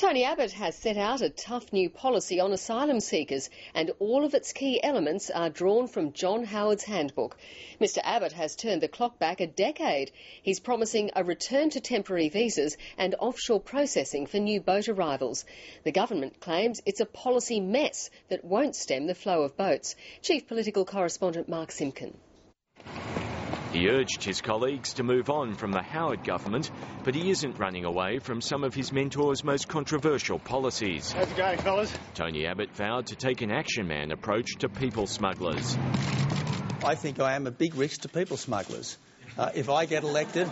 Tony Abbott has set out a tough new policy on asylum seekers, and all of its key elements are drawn from John Howard's handbook. Mr Abbott has turned the clock back a decade. He's promising a return to temporary visas and offshore processing for new boat arrivals. The government claims it's a policy mess that won't stem the flow of boats. Chief Political Correspondent Mark Simpkin. He urged his colleagues to move on from the Howard government, but he isn't running away from some of his mentor's most controversial policies. How's it going, fellas? Tony Abbott vowed to take an action man approach to people smugglers. I think I am a big risk to people smugglers. If I get elected,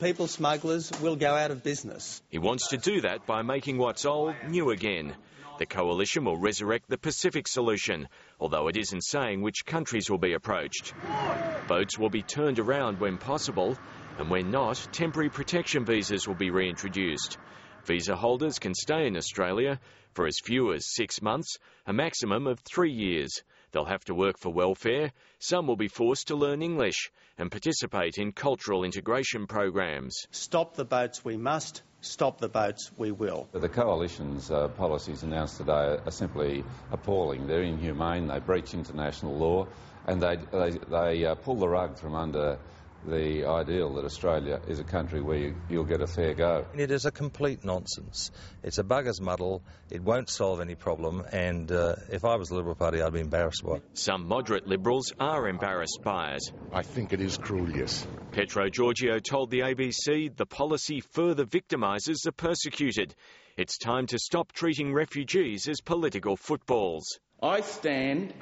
people smugglers will go out of business. He wants to do that by making what's old new again. The coalition will resurrect the Pacific solution, although it isn't saying which countries will be approached. Boats will be turned around when possible, and when not, temporary protection visas will be reintroduced. Visa holders can stay in Australia for as few as 6 months, a maximum of 3 years. They'll have to work for welfare, some will be forced to learn English and participate in cultural integration programs. Stop the boats we must, stop the boats we will. The Coalition's policies announced today are simply appalling. They're inhumane, they breach international law, and they pull the rug from under the ideal that Australia is a country where you'll get a fair go. It is a complete nonsense. It's a bugger's muddle. It won't solve any problem, and if I was the Liberal Party, I'd be embarrassed by it. Some moderate Liberals are embarrassed by it. I think it is cruel, yes. Petro Georgiou told the ABC the policy further victimises the persecuted. It's time to stop treating refugees as political footballs. I stand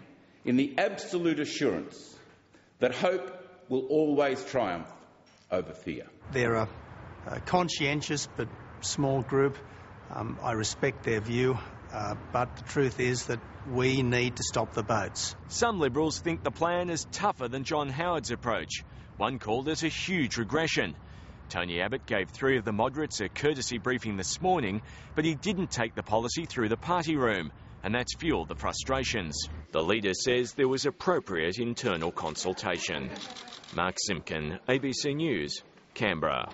in the absolute assurance that hope will always triumph over fear. They're a conscientious but small group. I respect their view, but the truth is that we need to stop the boats. Some Liberals think the plan is tougher than John Howard's approach. One called it a huge regression. Tony Abbott gave 3 of the moderates a courtesy briefing this morning, but he didn't take the policy through the party room, and that's fuelled the frustrations. The leader says there was appropriate internal consultation. Mark Simpkin, ABC News, Canberra.